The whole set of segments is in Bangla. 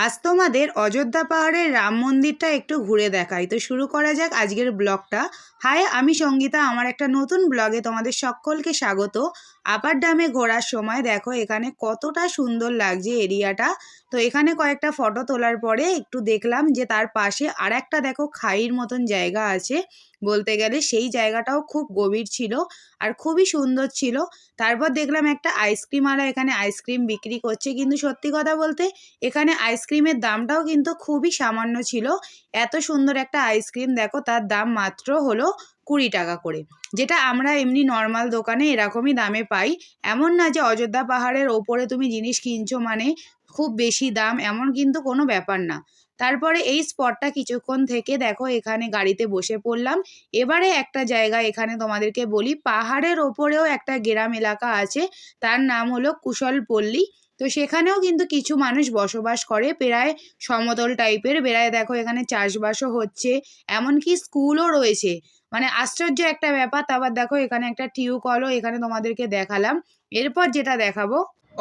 আজ তোমাদের অযোধ্যা পাহাড়ের রাম মন্দিরটা একটু ঘুরে দেখাই। তো শুরু করা যাক আজকের ব্লগটা। হাই, আমি সঙ্গীতা। আমার একটা নতুন ব্লগে তোমাদের সকলকে স্বাগত। আপার ড্যামে ঘোরার সময় দেখো এখানে কতটা সুন্দর লাগছে এরিয়াটা। তো এখানে কয়েকটা ফটো তোলার পরে একটু দেখলাম যে তার পাশে আর একটা দেখো খাইর মতন জায়গা আছে। বলতে গেলে সেই জায়গাটাও খুব গভীর ছিল আর খুবই সুন্দর ছিল। তারপর দেখলাম একটা আইসক্রিমওয়ালা এখানে আইসক্রিম বিক্রি করছে, কিন্তু সত্যি কথা বলতে এখানে আইসক্রিমের দামটাও কিন্তু খুবই সামান্য ছিল। এত সুন্দর একটা আইসক্রিম দেখো, তার দাম মাত্র হলো 20 টাকা করে, যেটা আমরা এমনি নর্মাল দোকানে এরকমই দামে পাই। এমন না যে অযোধ্যা পাহাড়ের ওপরে তুমি জিনিস কিনছো মানে খুব বেশি দাম, এমন কিন্তু কোনো ব্যাপার না। তারপরে এই স্পটটা কিছুক্ষণ থেকে দেখো এখানে গাড়িতে বসে পড়লাম। এবারে একটা জায়গা এখানে তোমাদেরকে বলি, পাহাড়ের ওপরেও একটা গ্রাম এলাকা আছে, তার নাম হলো কুশলপল্লী। তো সেখানেও কিন্তু কিছু মানুষ বসবাস করে, প্রায় সমতল টাইপের। বেড়ায় দেখো এখানে চাষবাসও হচ্ছে, এমনকি স্কুলও রয়েছে। মানে আশ্চর্য একটা ব্যাপার। তারপর দেখো এখানে একটা টিউবকলও এখানে তোমাদেরকে দেখালাম। এরপর যেটা দেখাবো,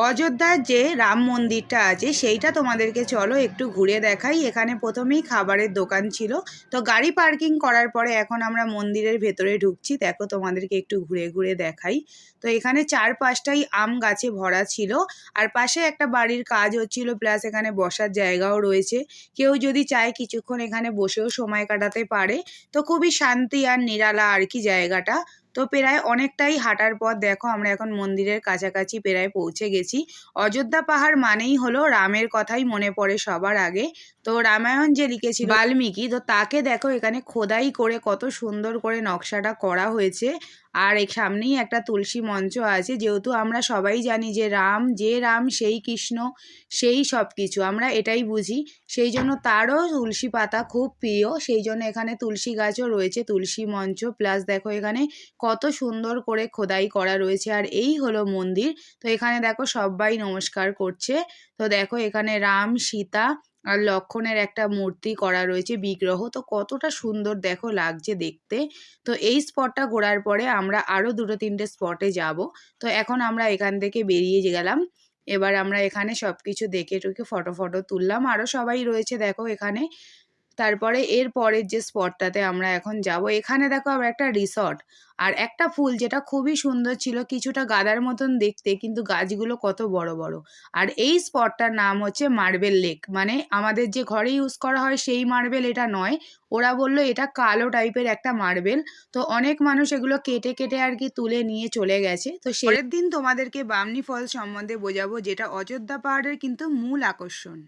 অযোধ্যার যে রাম মন্দিরটা আছে সেইটা তোমাদেরকে চলো একটু ঘুরে দেখাই। এখানে প্রথমেই খাবারের দোকান ছিল। তো গাড়ি পার্কিং করার পরে এখন আমরা মন্দিরের ভেতরে ঢুকছি। দেখো তোমাদেরকে একটু ঘুরে ঘুরে দেখাই। তো এখানে চারপাশটাই আম গাছে ভরা ছিল, আর পাশে একটা বাড়ির কাজ হচ্ছিল, প্লাস এখানে বসার জায়গাও রয়েছে। কেউ যদি চায় কিছুক্ষণ এখানে বসেও সময় কাটাতে পারে। তো খুবই শান্তি আর নিরালা আর কি জায়গাটা। তো প্রায় অনেকটাই হাঁটার পর দেখো আমরা এখন মন্দিরের কাছাকাছি প্রায় পৌঁছে গেছি। অযোধ্যা পাহাড় মানেই হলো রামের কথাই মনে পড়ে সবার আগে। তো রামায়ণ যে লিখেছিল বাল্মীকি, তো তাকে দেখো এখানে খোদাই করে কত সুন্দর করে নকশাটা করা হয়েছে। আর এই সামনেই একটা তুলসী মঞ্চ আছে, যেহেতু আমরা সবাই জানি যে রাম সেই কৃষ্ণ, সেই সব কিছু আমরা এটাই বুঝি। সেই জন্য তারও তুলসী পাতা খুব প্রিয়, সেই জন্য এখানে তুলসী গাছও রয়েছে, তুলসী মঞ্চ। প্লাস দেখো এখানে কত সুন্দর করে খোদাই করা রয়েছে। আর এই হলো মন্দির। তো এখানে দেখো সবাই নমস্কার করছে। তো দেখো এখানে রাম, সীতা আর লক্ষণের একটা মূর্তি করা রয়েছে, বিগ্রহ। তো কতটা সুন্দর দেখো লাগছে দেখতে। তো এই স্পটটা ঘোরার পরে আমরা আরো দুটো তিনটে স্পটে যাব। তো এখন আমরা এখান থেকে বেরিয়ে গেলাম। এবার আমরা এখানে সবকিছু দেখে টুকে ফটো তুললাম, আরো সবাই রয়েছে দেখো এখানে। তারপরে এর পরের যে স্পটটাতে আমরা এখন যাব, এখানে দেখো আবার একটা রিসর্ট আর একটা ফুল, যেটা খুবই সুন্দর ছিল, কিছুটা গাদার মতন দেখতে, কিন্তু গাছগুলো কত বড় বড়। আর এই স্পটটার নাম হচ্ছে মার্বেল লেক। মানে আমাদের যে ঘরে ইউজ করা হয় সেই মার্বেল এটা নয়, ওরা বললো এটা কালো টাইপের একটা মার্বেল। তো অনেক মানুষ এগুলো কেটে কেটে আর কি তুলে নিয়ে চলে গেছে। তো পরের দিন তোমাদেরকে বামনি ফলস সম্বন্ধে বোঝাবো, যেটা অযোধ্যা পাহাড়ের কিন্তু মূল আকর্ষণ।